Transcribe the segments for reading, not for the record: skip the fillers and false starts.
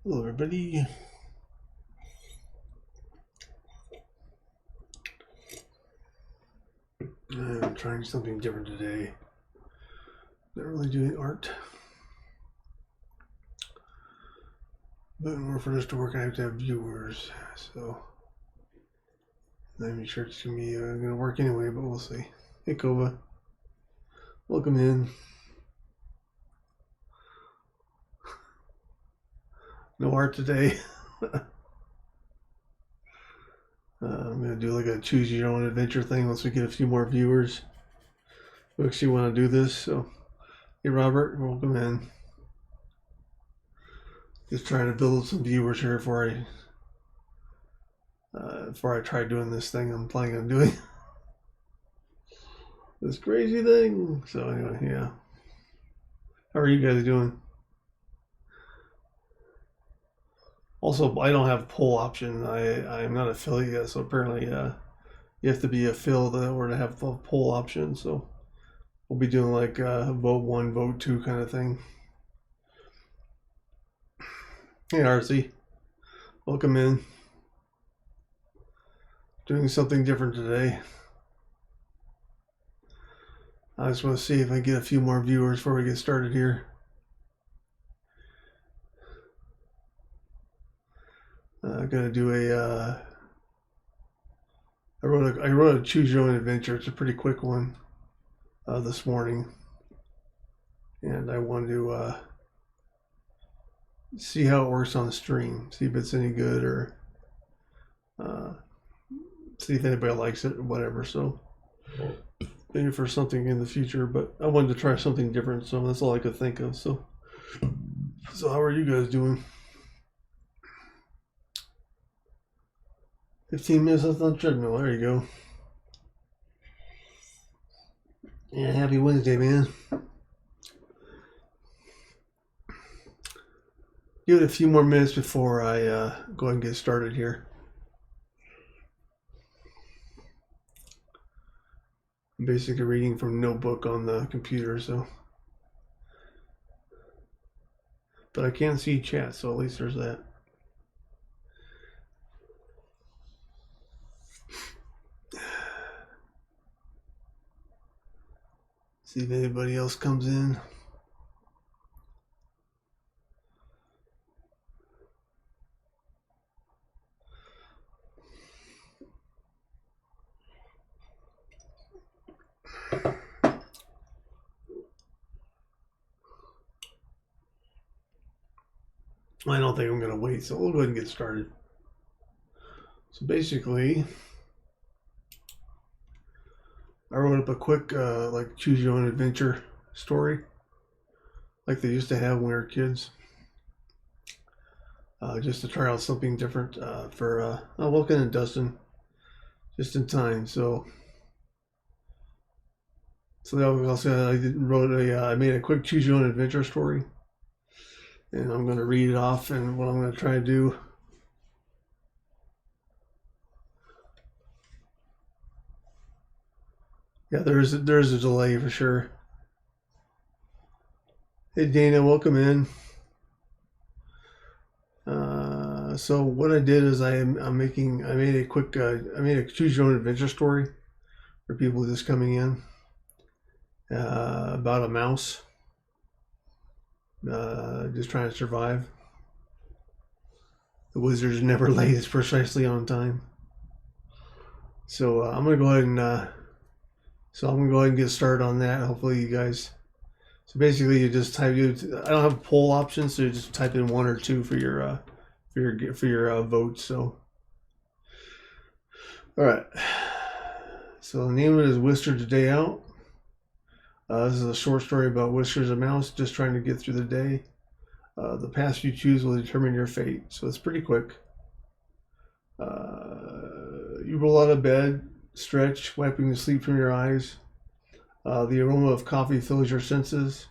Hello, everybody. I'm trying something different today. Not really doing art, but in order for this to work, I have to have viewers. So I'm sure it's gonna work anyway, but we'll see. Hey, Kova, welcome in. No art today. I'm gonna do like a choose your own adventure thing once we get a few more viewers who actually want to do this. So, hey, Robert, welcome in. Just trying to build some viewers here before I try doing this thing I'm planning on doing. This crazy thing. So anyway, yeah. How are you guys doing? Also, I don't have poll option. I'm not affiliate yet, so apparently you have to be affiliate in order to have the poll option. So we'll be doing like vote one, vote two kind of thing. Hey, RC, welcome in. Doing something different today. I just want to see if I get a few more viewers before we get started here. I'm gonna do I wrote a choose your own adventure. It's a pretty quick one this morning, and I wanted to see how it works on the stream. See if it's any good, or uh, see if anybody likes it or whatever. So maybe for something in the future, but I wanted to try something different, so that's all I could think of. So how are you guys doing? 15 minutes left on the treadmill. There you go. Yeah, happy Wednesday, man. Give it a few more minutes before I go ahead and get started here. I'm basically reading from notebook on the computer, so. But I can't see chat, so at least there's that. See if anybody else comes in. I don't think I'm going to wait, so we'll go ahead and get started. So basically, I wrote up a quick, like, choose your own adventure story, like they used to have when we were kids. Just to try out something different for welcome in, Dustin, just in time. So I made a quick choose your own adventure story, and I'm going to read it off. And what I'm going to try to do. Yeah, there's a delay for sure. Hey Dana, welcome in. So what I did is I made a choose your own adventure story for people just coming in about a mouse just trying to survive. The wizard's never late; it's precisely on time. So I'm gonna go ahead and get started on that. Hopefully you guys. So basically, you just type. I don't have poll options, so you just type in one or two for your votes. So, all right. So the name of it is Whiskers a Day Out. This is a short story about Whiskers, a mouse just trying to get through the day. The path you choose will determine your fate. So it's pretty quick. You roll out of bed, stretch, wiping the sleep from your eyes. The aroma of coffee fills your senses,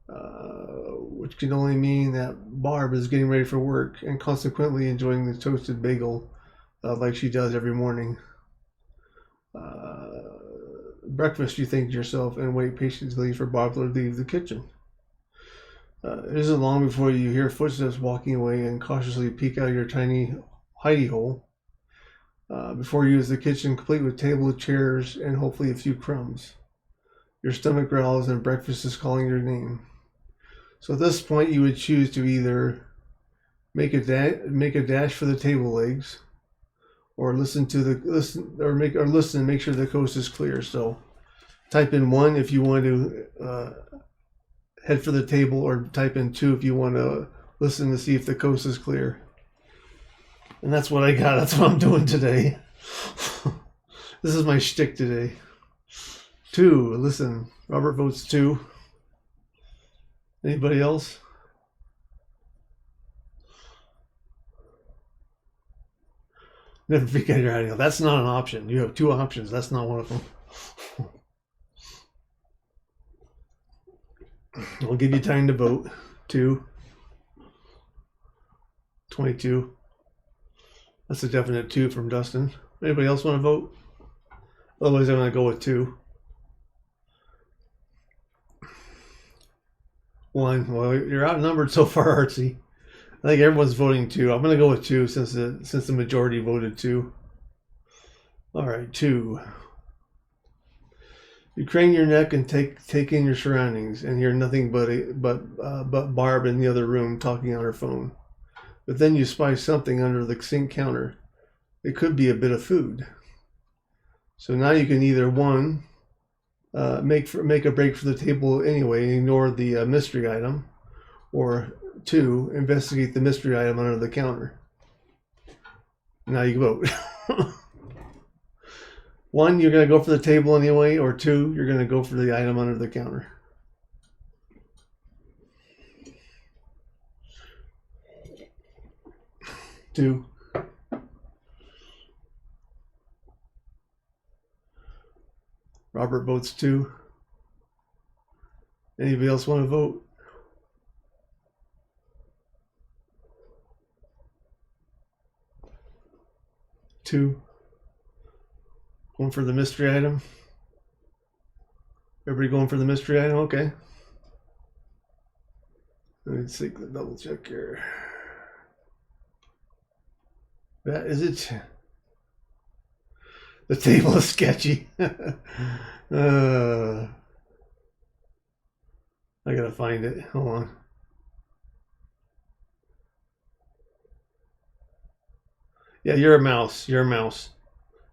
which can only mean that Barb is getting ready for work and consequently enjoying the toasted bagel like she does every morning. Breakfast, you think to yourself, and wait patiently for Barb to leave the kitchen. It isn't long before you hear footsteps walking away and cautiously peek out of your tiny hidey hole. Before you is the kitchen, complete with table, chairs, and hopefully a few crumbs. Your stomach growls and breakfast is calling your name. So at this point, you would choose to either make a dash for the table legs, or listen and make sure the coast is clear. So type in 1 if you want to head for the table, or type in 2 if you want to listen to see if the coast is clear. And that's what I got. That's what I'm doing today. This is my shtick today. 2, listen. Robert votes 2. Anybody else? Never peek out your hiding hole. That's not an option. You have 2 options. That's not one of them. I'll give you time to vote. 2. 22. That's a definite 2 from Dustin. Anybody else want to vote? Otherwise, I'm going to go with 2. 1. Well, you're outnumbered so far, Artsy. I think everyone's voting 2. I'm going to go with 2 since the majority voted 2. All right, 2. You crane your neck and take in your surroundings and hear nothing but Barb in the other room talking on her phone. But then you spy something under the sink counter. It could be a bit of food. So now you can either 1, make a break for the table anyway and ignore the mystery item, or 2, investigate the mystery item under the counter. Now you vote. 1, you're going to go for the table anyway, or 2, you're going to go for the item under the counter. Two. Robert votes 2. Anybody else want to vote? Two. Going for the mystery item. Everybody going for the mystery item? Okay. Let me take the double check here. That is it. The table is sketchy. I gotta find it. Hold on. Yeah, you're a mouse. You're a mouse.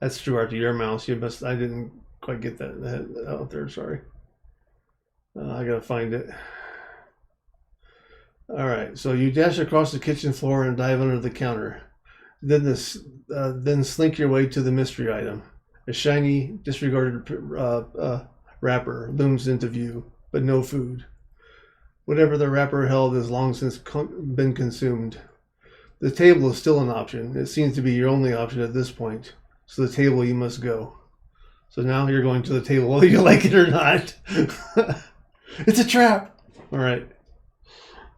That's true, Archie. You're a mouse. You must. I didn't quite get that out there. Sorry. I gotta find it. All right. So you dash across the kitchen floor and dive under the counter. Then slink your way to the mystery item. A shiny, disregarded wrapper looms into view, but no food. Whatever the wrapper held has long since been consumed. The table is still an option. It seems to be your only option at this point. So the table you must go. So now you're going to the table, whether you like it or not. It's a trap. All right.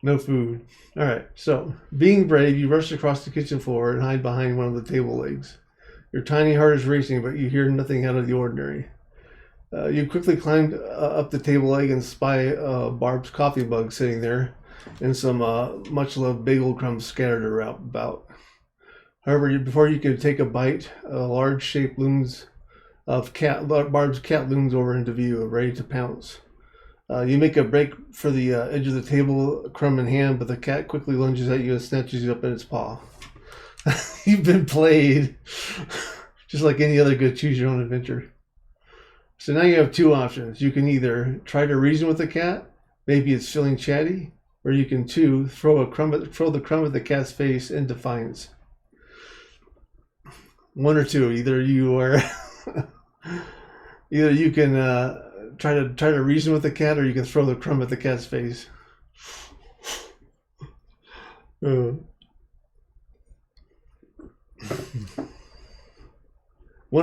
No food. All right. So, being brave, you rush across the kitchen floor and hide behind one of the table legs. Your tiny heart is racing, but you hear nothing out of the ordinary. You quickly climb up the table leg and spy Barb's coffee mug sitting there, and some much-loved bagel crumbs scattered about. However, before you can take a bite, a large shape Barb's cat looms over into view, ready to pounce. You make a break for the edge of the table, crumb in hand, but the cat quickly lunges at you and snatches you up in its paw. You've been played. Just like any other good choose-your-own-adventure. So now you have 2 options. You can either try to reason with the cat, maybe it's feeling chatty, or you can 2, throw the crumb at the cat's face in defiance. 1 or 2. Either you can try to reason with the cat, or you can throw the crumb at the cat's face. 1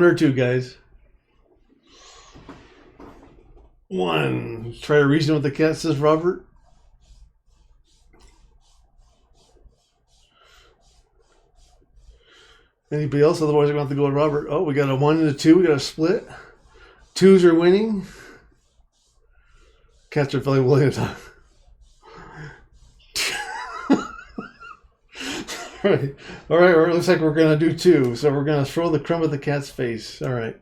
or 2, guys. 1. Try to reason with the cat, says Robert. Anybody else? Otherwise, I'm going to have to go with Robert. Oh, we got a 1 and a 2. We got a split. 2s are winning. Cats are fairly willing to talk. right. All right. Or it looks like we're gonna do two. So we're gonna throw the crumb at the cat's face. All right.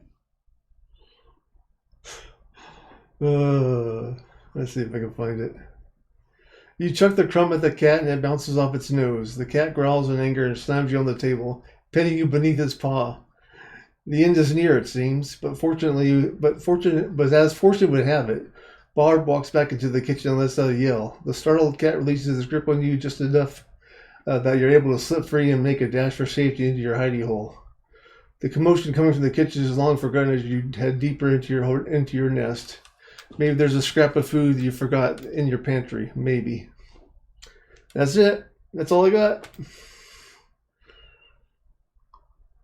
Let's see if I can find it. You chuck the crumb at the cat and it bounces off its nose. The cat growls in anger and slams you on the table, pinning you beneath its paw. The end is near, it seems, but as fortune would have it, Barb walks back into the kitchen and lets out a yell. The startled cat releases its grip on you just enough that you're able to slip free and make a dash for safety into your hidey hole. The commotion coming from the kitchen is long forgotten as you head deeper into your nest. Maybe there's a scrap of food you forgot in your pantry. Maybe. That's it. That's all I got.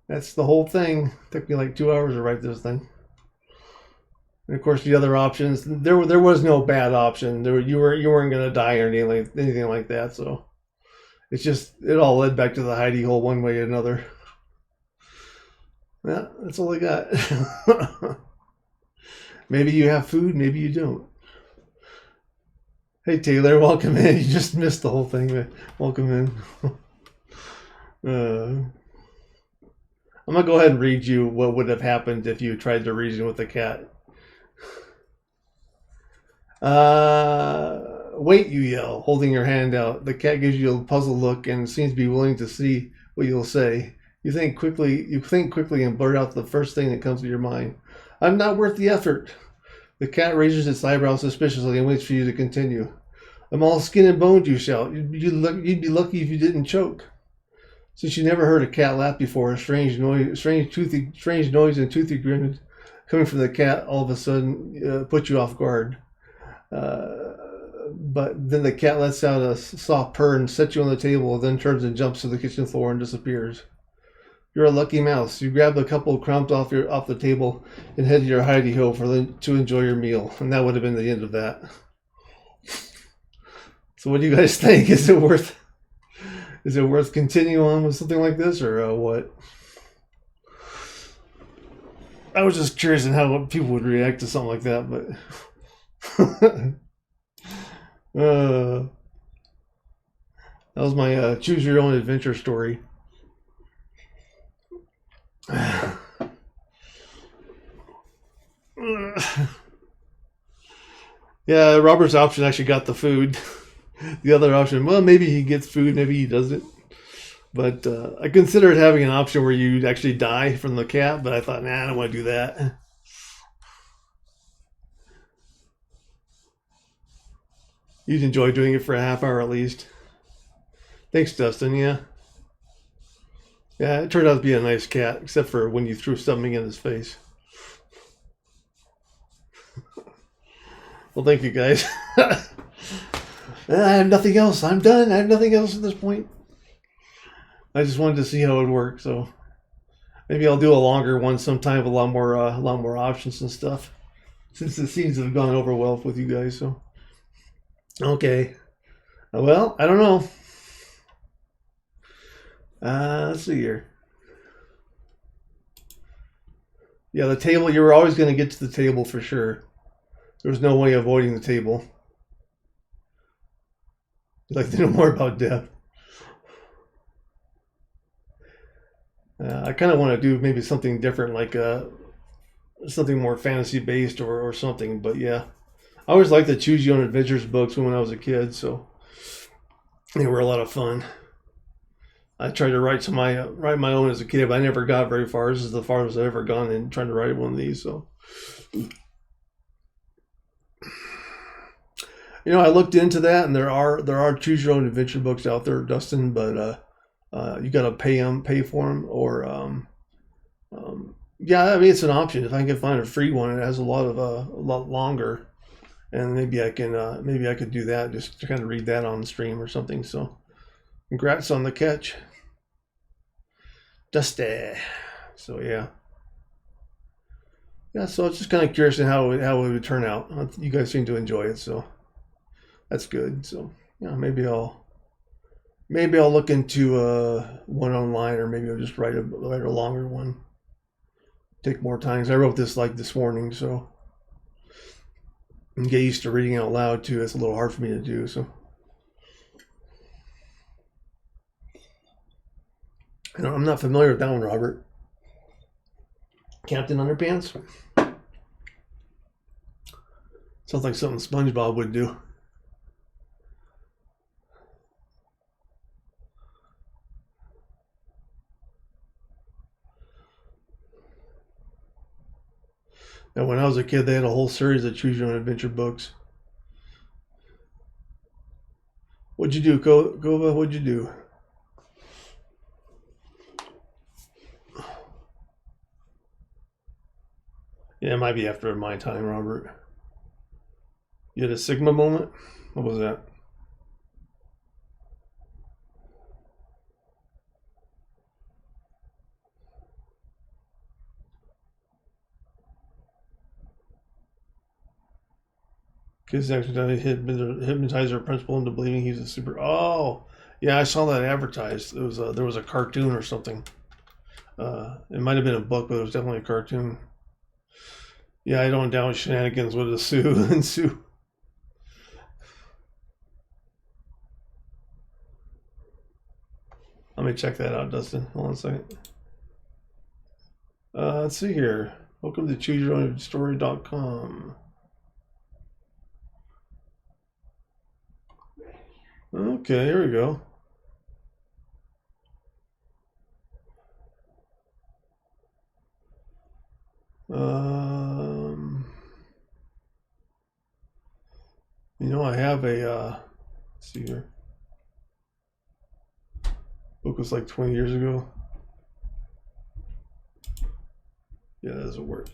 That's the whole thing. Took me like 2 hours to write this thing. And of course, the other options, there was no bad option. You weren't gonna die or anything like that. So it all led back to the hidey hole one way or another. Yeah, that's all I got. Maybe you have food, maybe you don't. Hey Taylor, welcome in. You just missed the whole thing, man. Welcome in. I'm gonna go ahead and read you what would have happened if you tried to reason with the cat. Wait, you yell, holding your hand out. The cat gives you a puzzled look and seems to be willing to see what you'll say. You think quickly and blurt out the first thing that comes to your mind. I'm not worth the effort. The cat raises its eyebrows suspiciously and waits for you to continue. I'm all skin and bones, you shout. You'd be lucky if you didn't choke. Since you never heard a cat laugh before, a strange noise and toothy grin coming from the cat all of a sudden put you off guard. But then the cat lets out a soft purr and sets you on the table, then turns and jumps to the kitchen floor and disappears. You're a lucky mouse. You grab a couple of crumbs off the table and head to your hidey hole to enjoy your meal. And that would have been the end of that. So what do you guys think? Is it worth continuing on with something like this, or what? I was just curious on how people would react to something like that, but that was my choose your own adventure story. Yeah, Robert's option actually got the food. The other option, well, maybe he gets food, maybe he doesn't. But I considered having an option where you'd actually die from the cat, but I thought, nah, I don't want to do that. You'd enjoy doing it for a half hour at least. Thanks, Dustin. Yeah. Yeah, it turned out to be a nice cat, except for when you threw something in his face. Well, thank you, guys. I have nothing else. I'm done. I have nothing else at this point. I just wanted to see how it would work, so maybe I'll do a longer one sometime with a lot more options and stuff. Since it seems to have gone over well with you guys, so okay. Well, I don't know. Let's see here. Yeah, the table. You were always going to get to the table for sure. There was no way avoiding the table. You'd like to know more about death. I kind of want to do maybe something different, like something more fantasy based or something. But yeah, I always liked the Choose Your Own Adventures books when I was a kid, so they were a lot of fun. I tried to write my own as a kid, but I never got very far. This is the farthest I've ever gone in trying to write one of these. So, I looked into that, and there are Choose Your Own Adventure books out there, Dustin, but you got to pay for them, or yeah, I mean it's an option. If I can find a free one, it has a lot longer, and maybe I could do that, just to kind of read that on the stream or something. So, congrats on the catch, Dusty. So yeah. So it's just kind of curious how it would turn out. You guys seem to enjoy it, so that's good. So yeah, maybe I'll look into one online, or maybe I'll just write a longer one. Take more time. 'Cause I wrote this like this morning, so and get used to reading out loud too. It's a little hard for me to do. So I'm not familiar with that one, Robert. Captain Underpants? Sounds like something SpongeBob would do. And when I was a kid, they had a whole series of Choose Your Own Adventure books. What'd you do, Gova? What'd you do? Yeah, it might be after my time, Robert. You had a Sigma moment? What was that? Kids actually hypnotize their principal into believing he's a super. Oh, yeah, I saw that advertised. It was there was a cartoon or something. It might have been a book, but it was definitely a cartoon. Yeah, I don't doubt shenanigans would ensue. Let me check that out, Dustin. Hold on a second. Let's see here. Welcome to ChooseYourOwnStory.com. Okay, here we go. You know, I have a, let's see here. Book was like 20 years ago. Yeah, that doesn't work.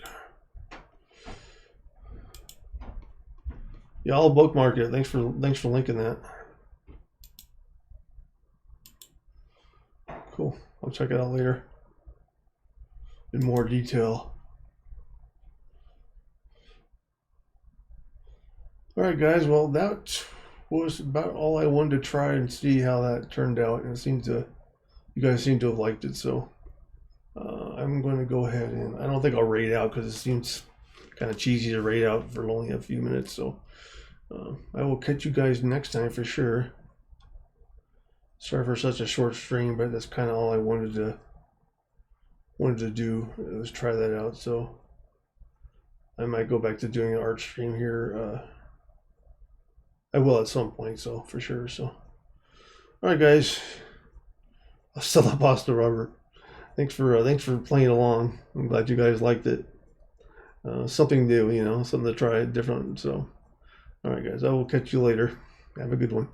Yeah, I'll bookmark it. Thanks for linking that. Cool. I'll check it out later in more detail. All right, guys. Well, that was about all I wanted to try and see how that turned out, and it seems to, you guys seem to have liked it. So I'm going to go ahead and I don't think I'll rate out because it seems kind of cheesy to rate out for only a few minutes. So I will catch you guys next time for sure. Sorry for such a short stream, but that's kind of all I wanted to do was try that out. So I might go back to doing an art stream here. I will at some point, so for sure. So, all right, guys. Hasta la pasta, Robert. Thanks for playing along. I'm glad you guys liked it. Something new, you know, something to try, different. So, all right, guys. I will catch you later. Have a good one.